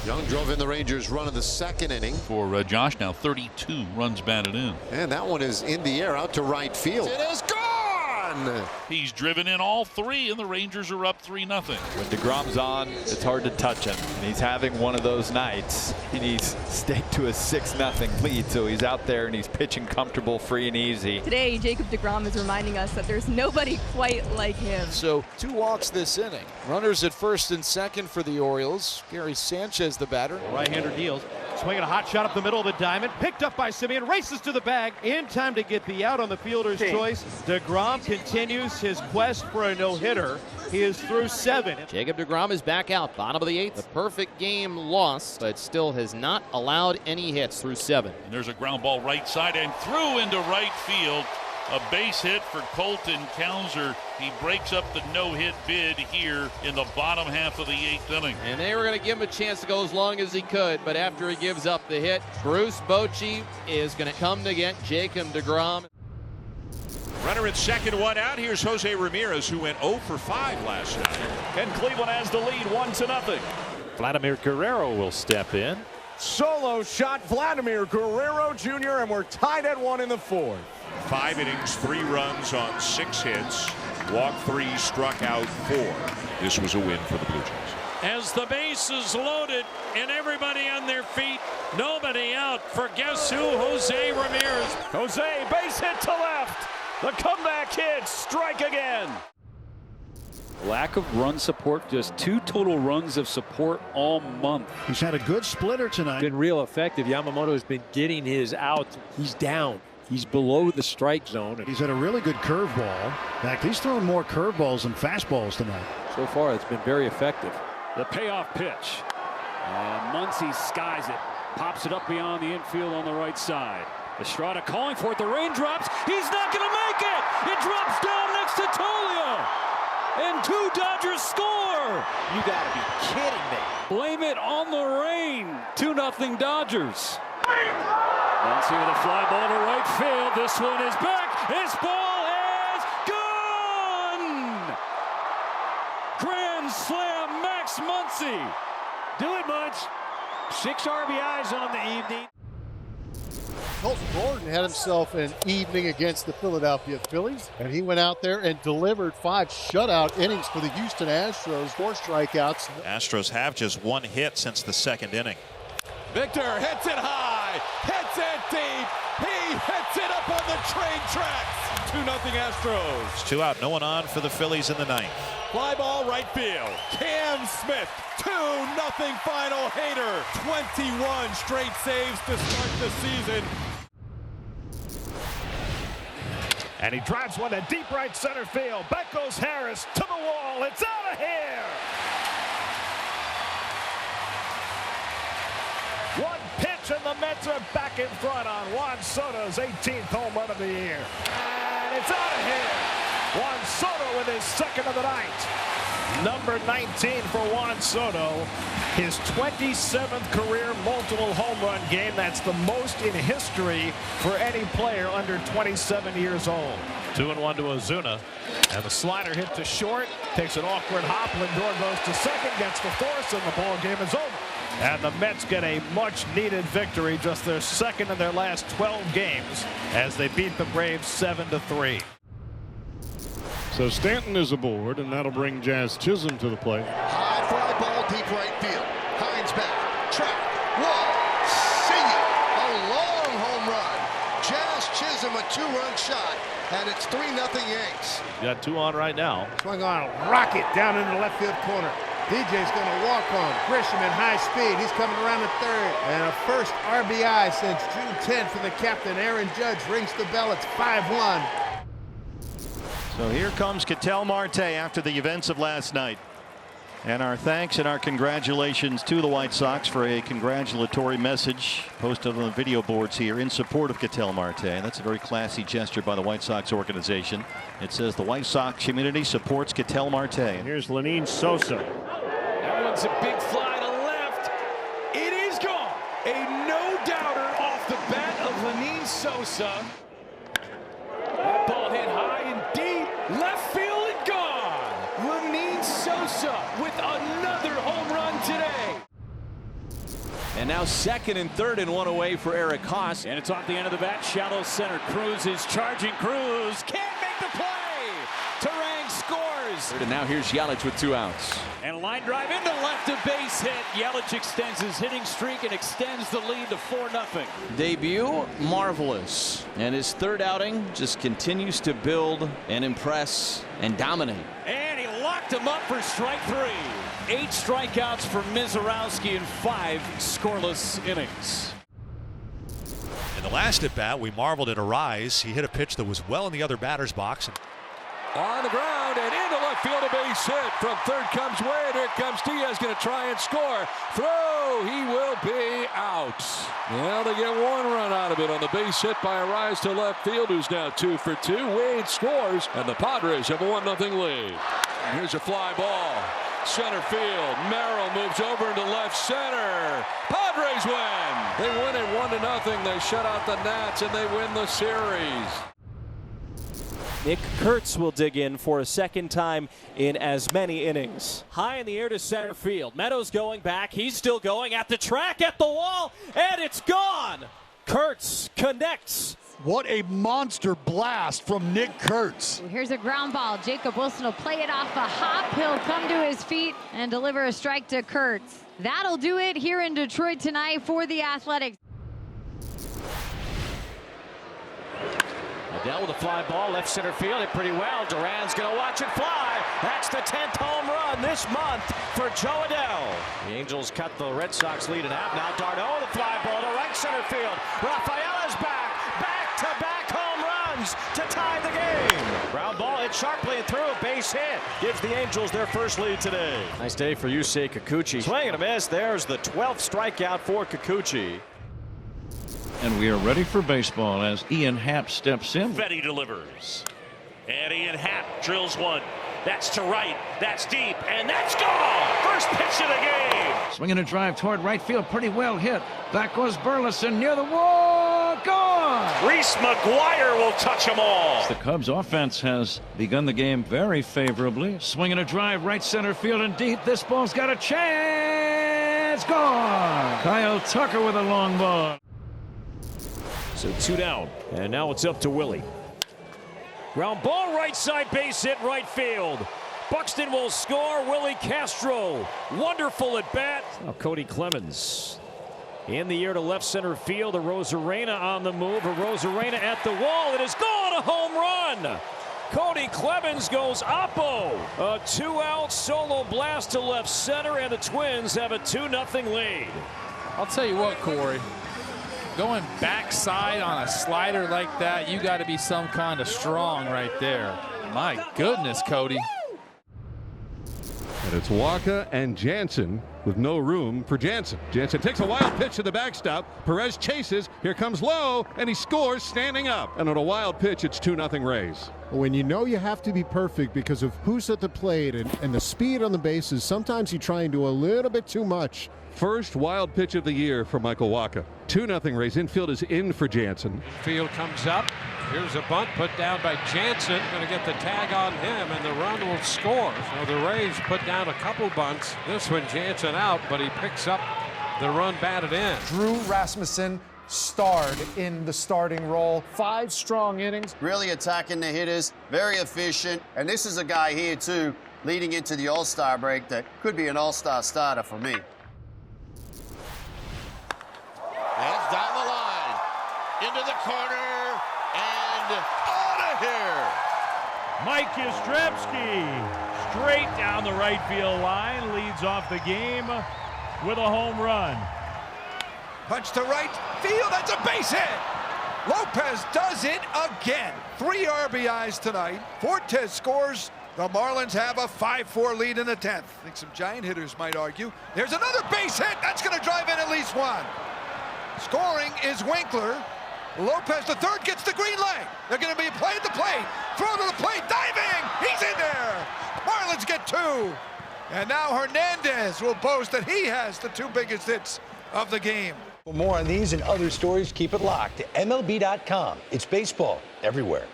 Young drove in the Rangers' run of the second inning. For Josh, now 32 runs batted in. And that one is in the air out to right field. It is gone! He's driven in all three, and the Rangers are up 3-0. When deGrom's on, it's hard to touch him. And he's having one of those nights. And he's staked to a 6-0 lead, so he's out there and he's pitching comfortable, free and easy. Today, Jacob deGrom is reminding us that there's nobody quite like him. So 2 walks this inning. Runners at first and second for the Orioles. Gary Sanchez, the batter. Right-hander deals. Swinging a hot shot up the middle of the diamond. Picked up by Simeon. Races to the bag. In time to get the out on the fielder's choice. deGrom continues his quest for a no-hitter. He is through 7. Jacob deGrom is back out. Bottom of the 8th. The perfect game lost, but still has not allowed any hits through 7. And there's a ground ball right side and through into right field. A base hit for Colton Cowser. He breaks up the no-hit bid here in the bottom half of the 8th inning. And they were going to give him a chance to go as long as he could, but after he gives up the hit, Bruce Bochy is going to come to get Jacob deGrom. Runner at second, 1 out. Here's Jose Ramirez, who went 0 for 5 last night. And Cleveland has the lead 1-0. Vladimir Guerrero will step in. Solo shot, Vladimir Guerrero Jr., and we're tied at 1 in the 4th. 5 innings, 3 runs on 6 hits. Walked 3, struck out 4. This was a win for the Blue Jays. As the base is loaded and everybody on their feet, nobody out for guess who? Jose Ramirez. Jose, base hit to left. The comeback hit, strike again. Lack of run support, just 2 total runs of support all month. He's had a good splitter tonight. Been real effective. Yamamoto has been getting his out. He's down. He's below the strike zone. He's had a really good curveball. In fact, he's throwing more curveballs than fastballs tonight. So far, it's been very effective. The payoff pitch. And Muncy skies it. Pops it up beyond the infield on the right side. Estrada calling for it. The rain drops. He's not going to make it. It drops down next to Tolio. And 2 Dodgers score. You got to be kidding me. Blame it on the rain. 2-0 Dodgers. Muncy with a fly ball to right field. This one is back. This ball is gone. Grand slam, Max Muncy. Do it, Munch. 6 RBIs on the evening. Colton Gordon had himself an evening against the Philadelphia Phillies, and he went out there and delivered 5 shutout innings for the Houston Astros, 4 strikeouts. Astros have just 1 hit since the 2nd inning. Victor hits it high, hits it deep. He hits it up on the train tracks. 2-0 Astros. It's 2 out, no one on for the Phillies in the 9th. Fly ball right field. Cam Smith, 2-0 final. Hader, 21 straight saves to start the season. And he drives one to deep right center field. Back goes Harris to the wall. It's out of here. One pitch and the Mets are back in front on Juan Soto's 18th home run of the year. And it's out of here. Juan Soto with his 2nd of the night. Number 19 for Juan Soto. His 27th career multiple home run game. That's the most in history for any player under 27 years old. 2-1 to Ozuna. And the slider hit to short. Takes an awkward hop. Lindor goes to second. Gets the force, and the ball game is over. And the Mets get a much-needed victory, just their 2nd in their last 12 games, as they beat the Braves 7-3. So Stanton is aboard, and that'll bring Jazz Chisholm to the plate. High fly ball, deep right field. Hines back, track, wall, see ya. A long home run. Jazz Chisholm, a 2-run shot, and it's 3-0 Yanks. You got 2 on right now. Swing on, rocket down in the left field corner. DJ's going to walk on. Grisham in high speed. He's coming around the 3rd. And a first RBI since June 10th for the captain. Aaron Judge rings the bell. It's 5-1. So here comes Ketel Marte after the events of last night. And our thanks and our congratulations to the White Sox for a congratulatory message posted on the video boards here in support of Ketel Marte. That's a very classy gesture by the White Sox organization. It says the White Sox community supports Ketel Marte. And here's Lenyn Sosa. That one's a big fly to left. It is gone. A no-doubter off the bat of Lenyn Sosa. That ball hit high and deep. Left field and gone. Lenyn Sosa with another home run today. And now second and third and one away for Eric Haas. And it's off the end of the bat. Shallow center. Cruz is charging. Cruz can't make the play. Terang scores. And now here's Yelich with 2 outs. And a line drive into left, a base hit. Yelich extends his hitting streak and extends the lead to 4-0. Debut, marvelous. And his third outing just continues to build and impress and dominate. And he locked him up for strike 3. 8 strikeouts for Misiorowski in 5 scoreless innings. In the last at bat, we marveled at Arise. He hit a pitch that was well in the other batter's box. On the ground and into left field, a base hit. From third comes Wade. Here comes Diaz, going to try and score. Throw, he will be out. Well, they get 1 run out of it on the base hit by Arise to left field, who's now 2 for 2. Wade scores, and the Padres have a 1-0 lead. Here's a fly ball. Center field. Merrill moves over into left center. Padres win. They win it 1-0. They shut out the Nats, and they win the series. Nick Kurtz will dig in for a second time in as many innings. High in the air to center field. Meadows going back. He's still going at the track, at the wall, and it's gone. Kurtz connects. What a monster blast from Nick Kurtz. Here's a ground ball. Jacob Wilson will play it off a hop. He'll come to his feet and deliver a strike to Kurtz. That'll do it here in Detroit tonight for the Athletics. Adele with a fly ball, left center field, hit pretty well. Duran's going to watch it fly. That's the 10th home run this month for Joe Adele. The Angels cut the Red Sox lead in half. Now Darno, the fly ball to right center field. Rafaela's back. Back-to-back home runs to tie the game. Ground ball hit sharply and through, a base hit. Gives the Angels their first lead today. Nice day for Yusei Kikuchi. Swing and a miss. There's the 12th strikeout for Kikuchi. And we are ready for baseball as Ian Happ steps in. Fetty delivers. And Ian Happ drills one. That's to right. That's deep. And that's gone. First pitch of the game. Swinging a drive toward right field. Pretty well hit. Back goes Burleson near the wall. Gone. Reese McGuire will touch them all. The Cubs offense has begun the game very favorably. Swinging a drive right center field and deep. This ball's got a chance. Gone. Kyle Tucker with a long ball. So 2 down, and now it's up to Willie. Ground ball, right side, base hit, right field. Buxton will score. Willie Castro, wonderful at bat. Now Cody Clemens in the air to left center field. Arozarena on the move. Arozarena at the wall. It is gone, a home run. Cody Clemens goes oppo. A 2-out solo blast to left center, and the Twins have a 2-0 lead. I'll tell you what, Corey. Going backside on a slider like that, you got to be some kind of strong right there. My goodness, Cody. And it's Waka and Jansen with no room for Jansen. Jansen takes a wild pitch to the backstop. Perez chases. Here comes Lowe, and he scores standing up. And on a wild pitch, it's 2-0 Rays. When you know you have to be perfect because of who's at the plate and the speed on the bases, sometimes you try and do a little bit too much. First wild pitch of the year for Michael Waka. 2-0 Rays. Infield is in for Jansen. Field comes up. Here's a bunt put down by Jansen. Going to get the tag on him, and the run will score. So the Rays put down a couple bunts. This one Jansen out, but he picks up the run batted in. Drew Rasmussen starred in the starting role. 5 strong innings. Really attacking the hitters, very efficient. And this is a guy here, too, leading into the All-Star break that could be an All-Star starter for me. That's down the line, into the corner, and out of here. Mike Yastrzemski, straight down the right field line, leads off the game with a home run. Punch to right field, that's a base hit. Lopez does it again. 3 RBIs tonight. Fortes scores. The Marlins have a 5-4 lead in the 10th. I think some giant hitters might argue. There's another base hit. That's going to drive in at least one. Scoring is Winkler. Lopez, the third, gets the green light. They're going to be play at the plate. Throw to the plate, diving. He's in there. Marlins get 2. And now Hernandez will boast that he has the 2 biggest hits of the game. For more on these and other stories, keep it locked to MLB.com. It's baseball everywhere.